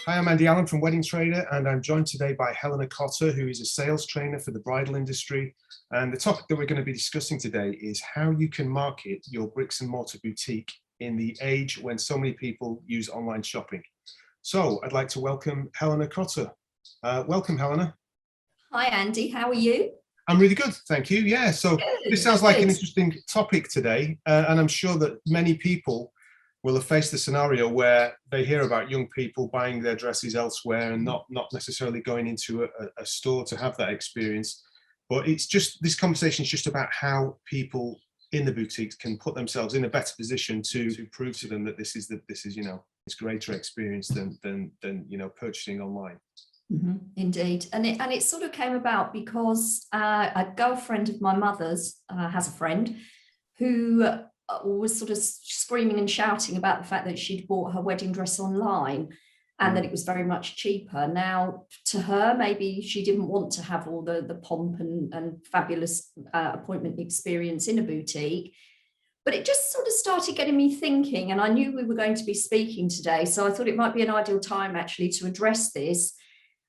Hi, I'm Andy Allen from Wedding Trader, and I'm joined today by Helena Cotter, who is a sales trainer for the bridal industry. And the topic that we're going to be discussing today is how you can market your bricks and mortar boutique in the age when so many people use online shopping. So I'd like to welcome Helena Cotter. Welcome, Helena. Hi, Andy. How are you? I'm really good, thank you. Yeah, so this sounds like an interesting topic today, and I'm sure that many people will have faced the scenario where they hear about young people buying their dresses elsewhere and not necessarily going into a store to have that experience. But it's just, this conversation is just about how people in the boutiques can put themselves in a better position to prove to them that this is it's greater experience than purchasing online. Mm-hmm, indeed. And it sort of came about because a girlfriend of my mother's has a friend who was sort of screaming and shouting about the fact that she'd bought her wedding dress online and that it was very much cheaper. Now, to her, maybe she didn't want to have all the pomp and fabulous appointment experience in a boutique. But it just sort of started getting me thinking, and I knew we were going to be speaking today, so I thought it might be an ideal time actually to address this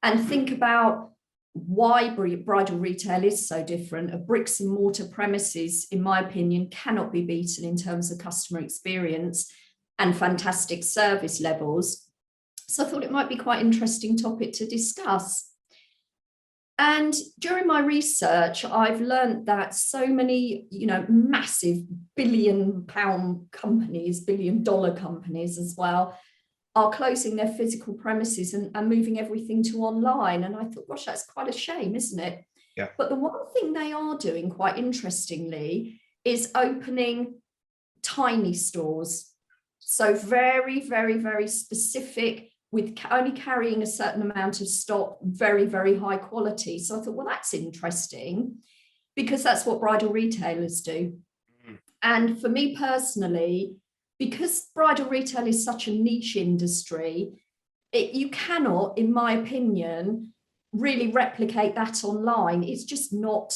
and think about why bridal retail is so different. A bricks and mortar premises, in my opinion, cannot be beaten in terms of customer experience and fantastic service levels. So I thought it might be quite an interesting topic to discuss. And during my research, I've learned that so many, massive billion-pound companies, billion-dollar companies as well, are closing their physical premises and moving everything to online. And I thought, gosh, that's quite a shame, isn't it? Yeah. But the one thing they are doing, quite interestingly, is opening tiny stores. So very, very, very specific, with only carrying a certain amount of stock, very, very high quality. So I thought, well, that's interesting, because that's what bridal retailers do. And for me personally, because bridal retail is such a niche industry, you cannot, in my opinion, really replicate that online. It's just not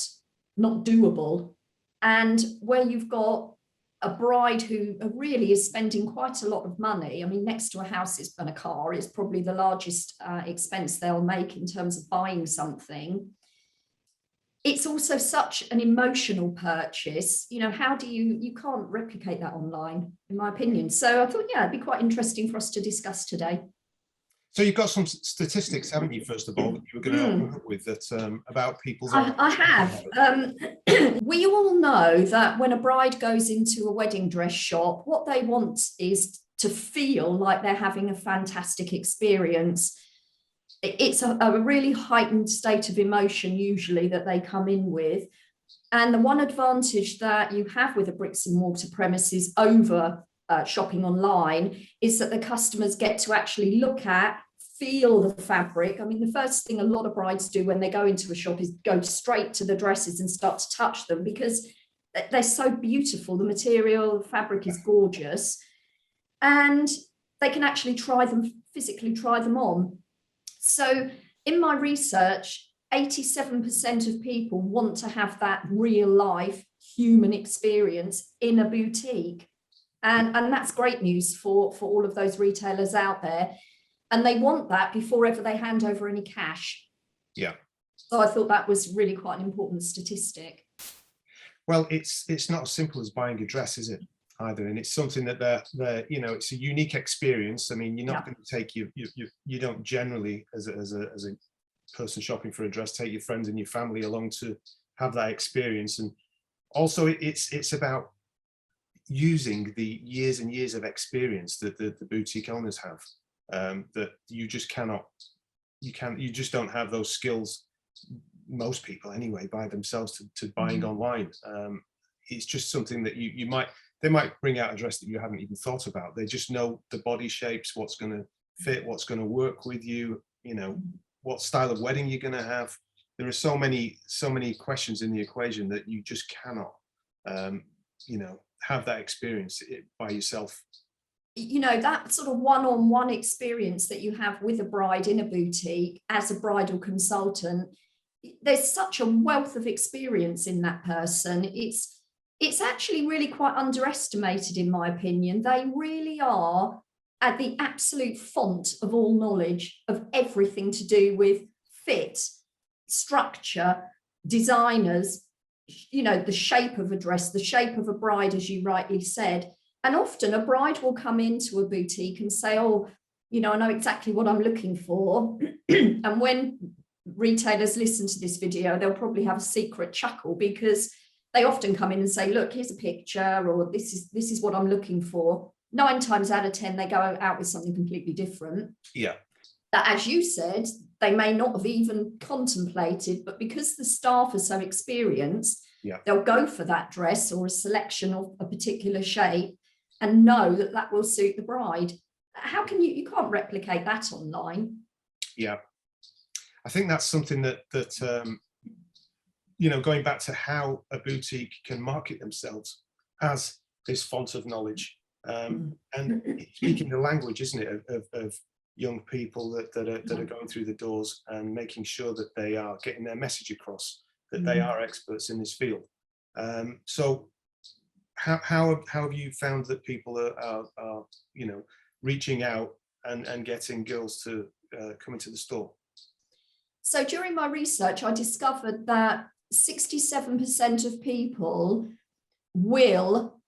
doable. And where you've got a bride who really is spending quite a lot of money, I mean, next to a house and a car is probably the largest expense they'll make in terms of buying something. It's also such an emotional purchase. How do you can't replicate that online, in my opinion. So I thought, yeah, it'd be quite interesting for us to discuss today. So you've got some statistics, haven't you, first of all, that you were going to open up with that about people's... I have. We all know that when a bride goes into a wedding dress shop, what they want is to feel like they're having a fantastic experience. It's a really heightened state of emotion usually that they come in with. And the one advantage that you have with a bricks and mortar premises over shopping online is that the customers get to actually look at, feel the fabric. I mean, the first thing a lot of brides do when they go into a shop is go straight to the dresses and start to touch them, because they're so beautiful. The material, the fabric is gorgeous. And they can actually physically try them on. So in my research, 87% of people want to have that real life human experience in a boutique. And that's great news for all of those retailers out there. And they want that before ever they hand over any cash. Yeah. So I thought that was really quite an important statistic. Well, it's not as simple as buying a dress, is it? Either, and it's something that they're it's a unique experience. I mean, you're not going to take you don't generally, as a person shopping for a dress, take your friends and your family along to have that experience. And also it's about using the years and years of experience that the boutique owners have, that you just don't have those skills, most people anyway, by themselves to buying online. It's just something that they might bring out a dress that you haven't even thought about. They just know the body shapes, what's going to fit, what's going to work with you, what style of wedding you're going to have. There are so many questions in the equation that you just cannot, have that experience by yourself. That sort of one-on-one experience that you have with a bride in a boutique as a bridal consultant, there's such a wealth of experience in that person. It's actually really quite underestimated, in my opinion. They really are at the absolute font of all knowledge of everything to do with fit, structure, designers, you know, the shape of a dress, the shape of a bride, as you rightly said. And often a bride will come into a boutique and say, oh, you know, I know exactly what I'm looking for. And when retailers listen to this video, they'll probably have a secret chuckle, because they often come in and say, look, here's a picture, or this is what I'm looking for. 9 times out of 10, they go out with something completely different. Yeah. That, as you said, they may not have even contemplated, but because the staff are so experienced, yeah, they'll go for that dress or a selection of a particular shape and know that that will suit the bride. How can you can't replicate that online? Yeah, I think that's something that you know, going back to how a boutique can market themselves as this font of knowledge, and speaking the language, isn't it, of young people that are going through the doors, and making sure that they are getting their message across, that they are experts in this field. So how have you found that people are you know, reaching out and getting girls to come into the store? So during my research, I discovered that 67% of people will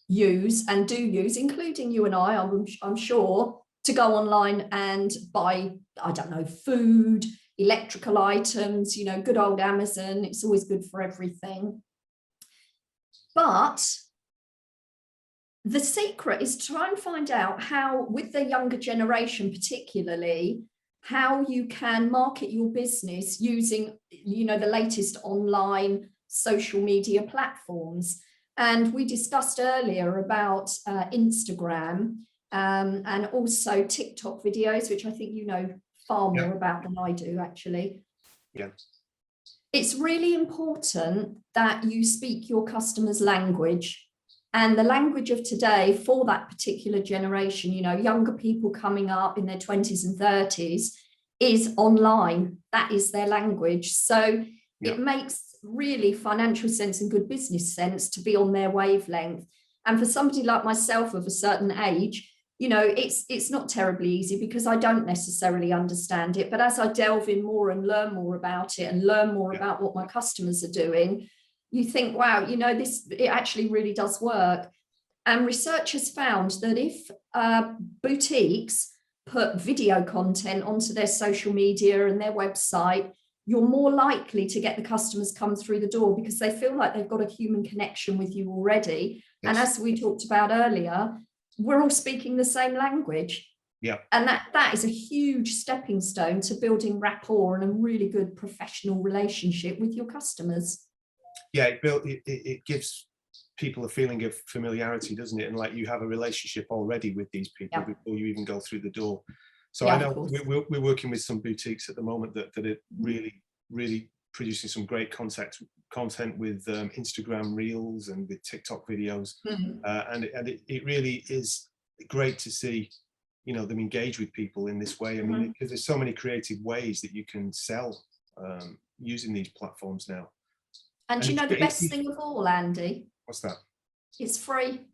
use and do use, including you and I'm sure, to go online and buy, I don't know, food, electrical items, you know, good old Amazon. It's always good for everything. But the secret is to try and find out how, with the younger generation particularly, how you can market your business using, you know, the latest online social media platforms. And we discussed earlier about Instagram and also TikTok videos, which I think you know far more about than I do, actually. Yeah. It's really important that you speak your customer's language, and the language of today for that particular generation, you know, younger people coming up in their 20s and 30s, is online. That is their language. So it makes really financial sense and good business sense to be on their wavelength. And for somebody like myself of a certain age, you know, it's not terribly easy because I don't necessarily understand it. But as I delve in more and learn more about it and learn more about what my customers are doing, you think, wow, you know, it actually really does work. And research has found that if boutiques put video content onto their social media and their website, you're more likely to get the customers come through the door because they feel like they've got a human connection with you already. Yes. And as we talked about earlier, we're all speaking the same language. Yeah. And that is a huge stepping stone to building rapport and a really good professional relationship with your customers. Yeah, it gives people a feeling of familiarity, doesn't it? And like you have a relationship already with these people before you even go through the door. So I know we're working with some boutiques at the moment that are really producing some great content with Instagram Reels and with TikTok videos, and it really is great to see, you know, them engage with people in this way. I mean, because there's so many creative ways that you can sell using these platforms now. And you know the best thing of all, Andy? What's that? It's free.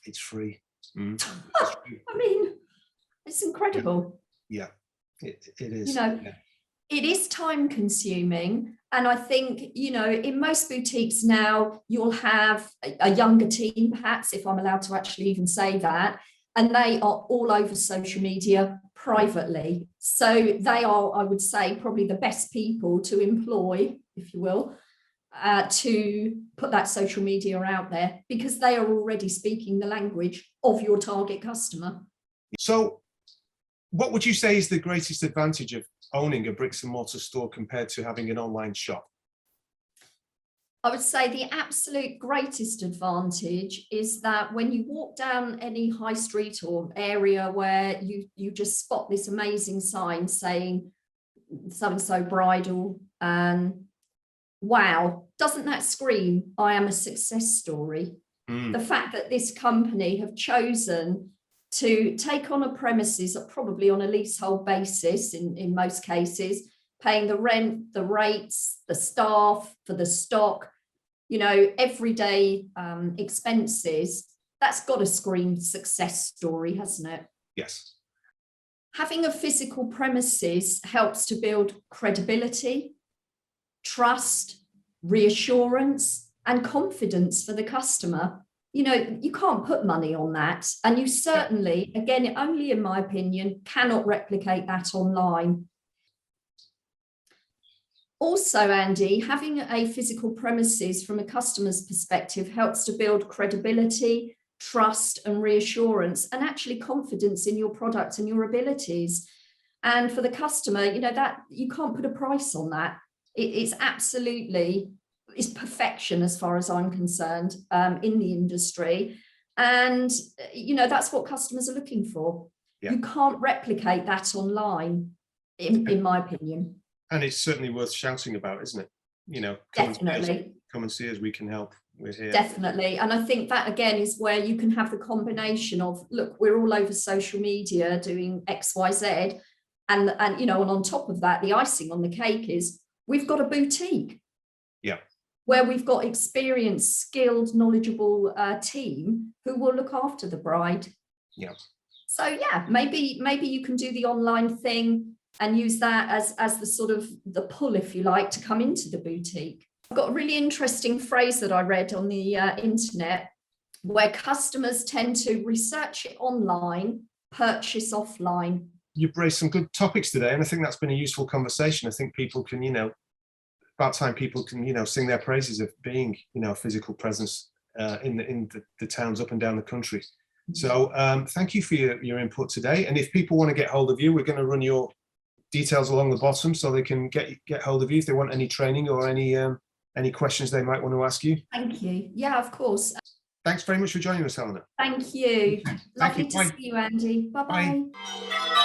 It's free. I mean, it's incredible. Yeah, it is. You know, it is time consuming. And I think, you know, in most boutiques now, you'll have a younger team, perhaps, if I'm allowed to actually even say that, and they are all over social media privately. So they are, I would say, probably the best people to employ, if you will, to put that social media out there, because they are already speaking the language of your target customer. So what would you say is the greatest advantage of owning a bricks and mortar store compared to having an online shop? I would say the absolute greatest advantage is that when you walk down any high street or area where you just spot this amazing sign saying so-and-so bridal, and wow, doesn't that scream, I am a success story? The fact that this company have chosen to take on a premises, probably on a leasehold basis in most cases, paying the rent, the rates, the staff, for the stock, you know, everyday expenses, that's got to scream success story, hasn't it? Yes. Having a physical premises helps to build credibility, trust, reassurance, and confidence for the customer. You know, you can't put money on that. And you certainly, again, only in my opinion, cannot replicate that online. Also, Andy, having a physical premises from a customer's perspective helps to build credibility, trust, and reassurance, and actually confidence in your product and your abilities. And for the customer, you know, that you can't put a price on that. It's absolutely, it's perfection as far as I'm concerned, in the industry. And, you know, that's what customers are looking for. Yeah. You can't replicate that online, in my opinion. And it's certainly worth shouting about, isn't it? You know, Definitely. Come and see us, we can help. We're here. Definitely. And I think that again is where you can have the combination of, look, we're all over social media doing X, Y, Z. And you know, and on top of that, the icing on the cake is we've got a boutique. Yeah. Where we've got experienced, skilled, knowledgeable team who will look after the bride. Yeah. So yeah, maybe you can do the online thing and use that as the sort of the pull, if you like, to come into the boutique. I've got a really interesting phrase that I read on the internet, where customers tend to research it online, purchase offline. You've raised some good topics today, and I think that's been a useful conversation. I think people can, you know, about time people can, you know, sing their praises of being, you know, a physical presence in the towns up and down the country. So thank you for your input today. And if people want to get hold of you, we're going to run your details along the bottom so they can get hold of you if they want any training or any questions they might want to ask you. Thank you. Yeah, of course. Thanks very much for joining us, Helena. Thank you. Lovely to Bye. see you, Andy. Bye-bye. Bye.